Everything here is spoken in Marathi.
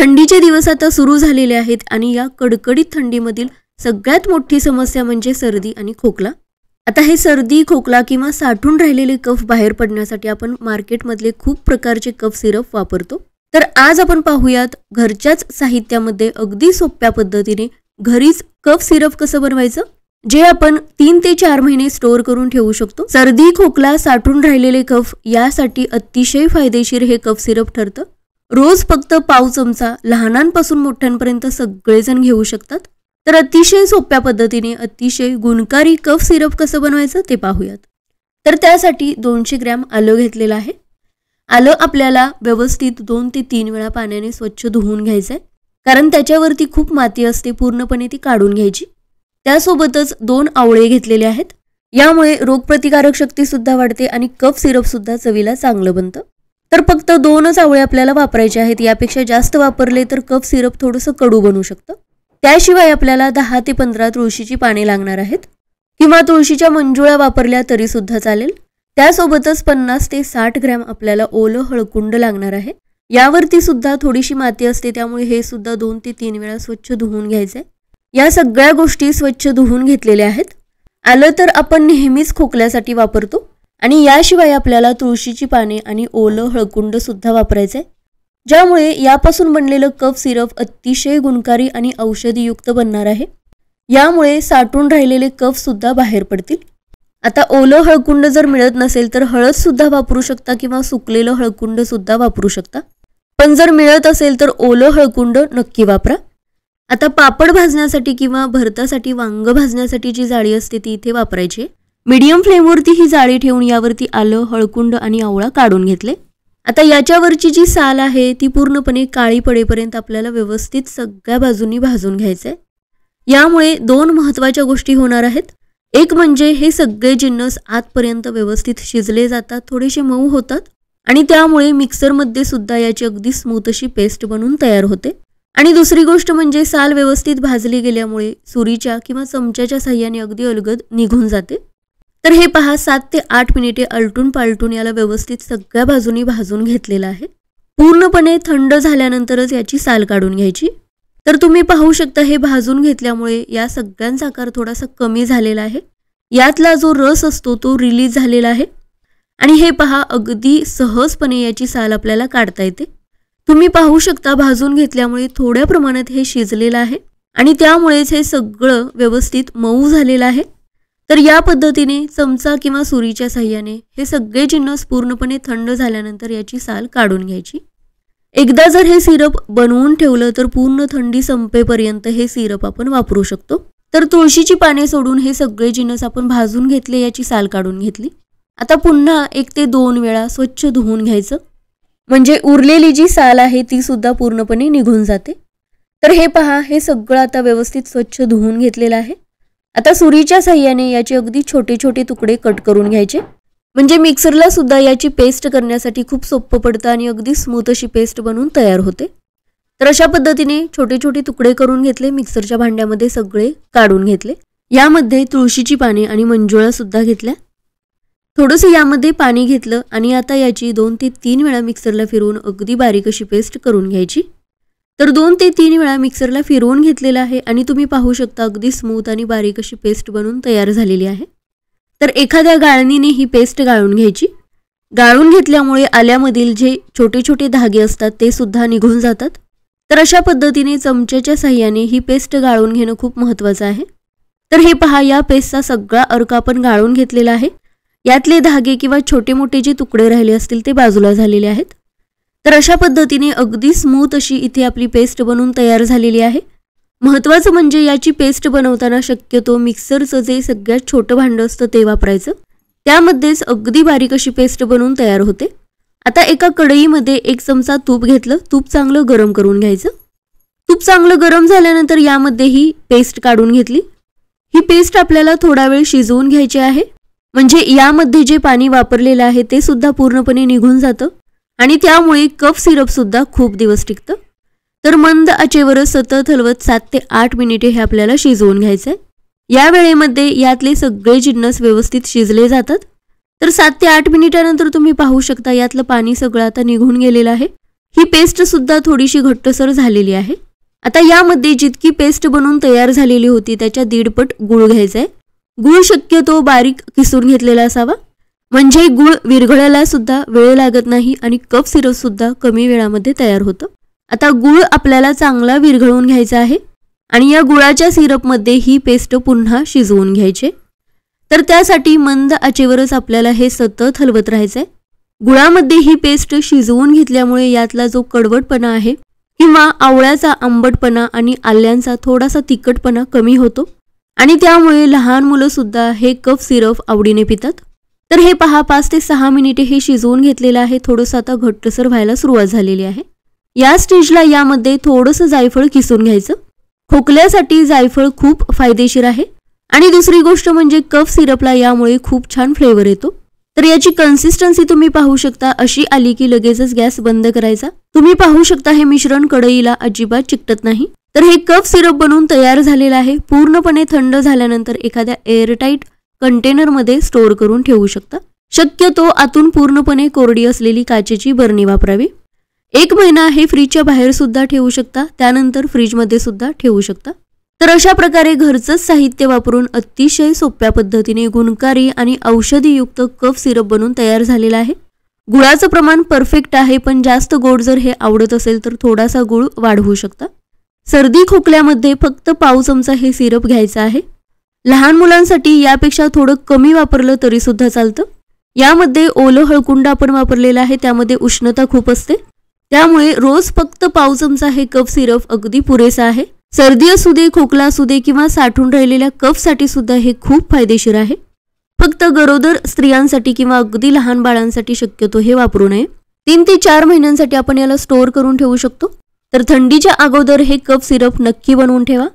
थंडीचे दिवस आता सुरू झालेले आहेत आणि या कडकडीत थंडीमधील सगळ्यात मोठी समस्या म्हणजे सर्दी आणि खोकला। आता हे सर्दी, खोकला किंवा साठून राहिलेले कफ बाहेर पडण्यासाठी आपण मार्केटमधले खूप प्रकारचे कफ सिरप वापरतो। तर आज आपण पाहूयात घरच्याच साहित्यामध्ये अगदी सोप्या पद्धतीने घरीच कफ सिरप कसं बनवायचं, जे आपण 3 ते 4 महिने स्टोअर करून ठेवू शकतो। सर्दी, खोकला, साठून राहिलेले कफ यासाठी अतिशय फायदेशीर हे कफ सिरप ठरतं। रोज फक्त पाव चमचा लहानांपासून मोठ्यांपर्यंत सगळेजण घेऊ शकतात। तर अतिशय सोप्या पद्धतीने अतिशय गुणकारी कफ सिरप कसं बनवायचं ते पाहूयात। तर त्यासाठी 200 ग्रॅम आलं घेतलेलं आहे। आलं आपल्याला व्यवस्थित 2 ते 3 वेळा पाण्याने स्वच्छ धुवून घ्यायचं आहे, कारण त्याच्यावरती खूप माती असते, पूर्णपणे ती काढून घ्यायची। त्यासोबतच 2 आवळे घेतलेले आहेत। यामुळे रोगप्रतिकारक शक्ती सुद्धा वाढते आणि कफ सिरप सुद्धा चवीला चांगलं बनतं। तर फक्त 2च आवळे आपल्याला वापरायचे आहेत, यापेक्षा जास्त वापरले तर कफ सिरप थोडंसं कडू बनू शकतं। त्याशिवाय आपल्याला 10 ते 15 तुळशीची पाने लागणार आहेत, किंवा तुळशीच्या मंजुळा वापरल्या तरी सुद्धा चालेल। त्यासोबतच 50 ते 60 ग्रॅम आपल्याला ओलं हळकुंड लागणार आहे। यावरती सुद्धा थोडीशी माती असते, त्यामुळे हे सुद्धा 2 ते 3 वेळा स्वच्छ धुवून घ्यायचंय। या सगळ्या गोष्टी स्वच्छ धुवून घेतलेल्या आहेत। आलं तर आपण नेहमीच खोकल्यासाठी वापरतो आणि याशिवाय आपल्याला तुळशीची पाने आणि ओलं हळकुंड सुद्धा वापरायचंय, ज्यामुळे यापासून बनलेलं कफ सिरप अतिशय गुणकारी आणि औषधीयुक्त बनणार आहे। यामुळे साठून राहिलेले कफ सुद्धा बाहेर पडतील। आता ओलं हळकुंड जर मिळत नसेल तर हळद सुद्धा वापरू शकता किंवा सुकलेलं हळकुंड सुद्धा वापरू शकता, पण जर मिळत असेल तर ओलं हळकुंड नक्की वापरा। आता पापड भाजण्यासाठी किंवा भरतासाठी वांग भाजण्यासाठी जी जाळी असते ती इथे वापरायची। मीडियम फ्लेमवरती ही जाळी ठेवून यावरती आलं, हळकुंड आणि आवळा काढून घेतले। आता याच्यावरची जी साल आहे ती पूर्णपणे काळी पडेपर्यंत आपल्याला व्यवस्थित सगळ्या बाजूंनी भाजून घ्यायचंय। यामुळे 2 महत्त्वाच्या गोष्टी होणार आहेत। एक म्हणजे हे सगळे जिन्नस आतपर्यंत व्यवस्थित शिजले जातात, थोडेसे मऊ होतात आणि त्यामुळे मिक्सरमध्ये सुद्धा याची अगदी स्मूथ अशी पेस्ट बनून तयार होते। आणि दुसरी गोष्ट म्हणजे साल व्यवस्थित भाजली गेल्यामुळे सुरीच्या किंवा चमच्याच्या साहाय्याने अगदी अलगद निघून जाते। तर हे पहा, 7 ते 8 मिनिटे आलटून पालटून याला व्यवस्थित सगळ्या बाजूनी भाजून घेतलेलं आहे। पूर्णपणे थंड झाल्यानंतरच याची साल काढून घ्यायची। तर तुम्ही पाहू शकता हे भाजून घेतल्यामुळे या सगळ्यांचा आकार थोडासा कमी झालेला आहे। यातला जो रस असतो तो रिलीज झालेला आहे आणि हे पहा, अगदी सहजपणे याची साल आपल्याला काढता येते। तुम्ही पाहू शकता भाजून घेतल्यामुळे थोड्या प्रमाणात हे शिजलेलं आहे आणि त्यामुळेच हे सगळं व्यवस्थित मऊ झालेलं आहे। तर या पद्धतीने चमचा किंवा सुरीच्या साहाय्याने हे सगळे जिन्नस पूर्णपणे थंड झाल्यानंतर याची साल काढून घ्यायची। एकदा जर हे सिरप बनवून ठेवलं तर पूर्ण थंडी संपेपर्यंत हे सिरप आपण वापरू शकतो। तर तुळशीची पाने सोडून हे सगळे जिन्नस आपण भाजून घेतले, याची साल काढून घेतली। आता पुन्हा 1 ते 2 वेळा स्वच्छ धुवून घ्यायचं, म्हणजे उरलेली जी साल आहे ती सुद्धा पूर्णपणे निघून जाते। तर हे पहा, हे सगळं आता व्यवस्थित स्वच्छ धुवून घेतलेलं आहे। आता सुरीच्या साहाय्याने याचे अगदी छोटे छोटे तुकडे कट करून घ्यायचे, म्हणजे मिक्सरला सुद्धा याची पेस्ट करण्यासाठी खूप सोपं पडतं आणि अगदी स्मूथ अशी पेस्ट बनवून तयार होते। तर अशा पद्धतीने छोटे छोटे तुकडे करून घेतले, मिक्सरच्या भांड्यामध्ये सगळे काढून घेतले। यामध्ये तुळशीची पाने आणि मंजुळा सुद्धा घेतल्या। थोडंसं यामध्ये पाणी घेतलं आणि आता याची 2 ते 3 वेळा मिक्सरला फिरवून अगदी बारीक अशी पेस्ट करून घ्यायची। तर 2 ते 3 वेळा मिक्सरला फिरवून घेतलेलं आहे आणि तुम्ही पाहू शकता अगदी स्मूथ आणि बारीक अशी पेस्ट बनवून तयार झालेली आहे। तर एखाद्या गाळणीने ही पेस्ट गाळून घ्यायची। गाळून घेतल्यामुळे आल्यामधील जे छोटे छोटे धागे असतात ते सुद्धा निघून जातात। तर अशा पद्धतीने चमच्याच्या साहाय्याने ही पेस्ट गाळून घेणं खूप महत्त्वाचं आहे। तर हे पहा, या पेस्टचा सगळा अर्क आपण गाळून घेतलेला आहे। यातले धागे किंवा छोटे मोठे जे तुकडे राहिले असतील ते बाजूला झालेले आहेत। तर अशा पद्धतीने अगदी स्मूथ अशी इथे आपली पेस्ट बनवून तयार झालेली आहे। महत्त्वाचं म्हणजे याची पेस्ट बनवताना शक्यतो मिक्सरचं जे सगळ्यात छोटं भांडं असतं ते वापरायचं, त्यामध्येच अगदी बारीक अशी पेस्ट बनवून तयार होते। आता एका कढईमध्ये 1 चमचा तूप घेतलं, तूप चांगलं गरम करून घ्यायचं। तूप चांगलं गरम झाल्यानंतर यामध्ये ही पेस्ट काढून घेतली। ही पेस्ट आपल्याला थोडा वेळ शिजवून घ्यायची आहे, म्हणजे यामध्ये जे पाणी वापरलेलं आहे ते सुद्धा पूर्णपणे निघून जातं आणि त्यामुळे कफ सिरप सुद्धा खूप दिवस टिकतं। तर मंद आचेवर सतत हलवत 7 ते 8 मिनिटे हे आपल्याला शिजवून घ्यायचंय। या वेळेमध्ये यातले सगळे जिन्नस व्यवस्थित शिजले जातात। तर 7 ते 8 मिनिटानंतर तुम्ही पाहू शकता यातलं पाणी सगळं आता निघून गेलेलं आहे ही पेस्ट सुद्धा थोडीशी घट्टसर झालेली आहे। आता यामध्ये जितकी पेस्ट बनवून तयार झालेली होती त्याच्या 1.5 पट गूळ घ्यायचा आहे। गूळ शक्यतो बारीक किसून घेतलेला असावा, म्हणजे गूळ विरघळायला सुद्धा वेळ लागत नाही आणि कफ सिरप सुद्धा कमी वेळामध्ये तयार होतं। आता गूळ आपल्याला चांगला विरघळवून घ्यायचा आहे आणि या गुळाच्या सिरपमध्ये ही पेस्ट पुन्हा शिजवून घ्यायची। तर त्यासाठी मंद आचेवरच आपल्याला हे सतत हलवत राहायचं आहे। गुळामध्ये ही पेस्ट शिजवून घेतल्यामुळे यातला जो कडवटपणा आहे किंवा आवळ्याचा आंबटपणा आणि आल्यांचा थोडासा तिखटपणा कमी होतो आणि त्यामुळे लहान मुलं सुद्धा हे कफ सिरप आवडीने पितात। तर हे पहा 5 ते 6 मिनिटे हे शिजवून घेतलेलं आहे। थोडंसं आता घट्टसर व्हायला सुरुवात झालेली आहे। या स्टेजला यामध्ये थोडंसं जायफळ किसून घ्यायचं। खोकल्यासाठी जायफळ खूप फायदेशीर आहे आणि दुसरी गोष्ट म्हणजे कफ सिरपला यामुळे खूप छान फ्लेवर येतो। तर याची कन्सिस्टन्सी तुम्ही पाहू शकता, अशी आली की लगेचच गॅस बंद करायचा। तुम्ही पाहू शकता हे मिश्रण कढईला अजिबात चिकटत नाही। तर हे कफ सिरप बनवून तयार झालेलं आहे। पूर्णपणे थंड झाल्यानंतर एखाद्या एअरटाईट कंटेनरमध्ये स्टोअर करून ठेवू शकता। शक्यतो आतून पूर्णपणे कोरडी असलेली काचेची बरणी वापरावी। 1 महिना हे फ्रीजच्या बाहेर सुद्धा ठेवू शकता, त्यानंतर फ्रीजमध्ये सुद्धा ठेवू शकता। तर अशा प्रकारे घरचंच साहित्य वापरून अतिशय सोप्या पद्धतीने गुणकारी आणि औषधीयुक्त कफ सिरप बनवून तयार झालेला आहे। गुळाचं प्रमाण परफेक्ट आहे, पण जास्त गोड जर हे आवडत असेल तर थोडासा गुळ वाढवू शकता। सर्दी खोकल्यामध्ये फक्त पाव चमचा हे सिरप घ्यायचं आहे। लहान मुलांसाठी यापेक्षा थोडं कमी वापरलं तरी सुद्धा चालतं। यामध्ये ओलं हळकुंड आपण वापरलेलं आहे, त्यामध्ये उष्णता खूप असते, त्यामुळे रोज फक्त पाव चमचा हे कफ सिरप अगदी पुरेसा आहे। सर्दी असू दे, खोकला असू दे किंवा साठून राहिलेल्या कफसाठी सुद्धा हे खूप फायदेशीर आहे। फक्त गरोदर स्त्रियांसाठी किंवा अगदी लहान बाळांसाठी शक्यतो हे वापरू नये। 3 ते 4 महिन्यांसाठी आपण याला स्टोअर करून ठेवू शकतो। तर थंडीच्या अगोदर हे कफ सिरप नक्की बनवून ठेवा।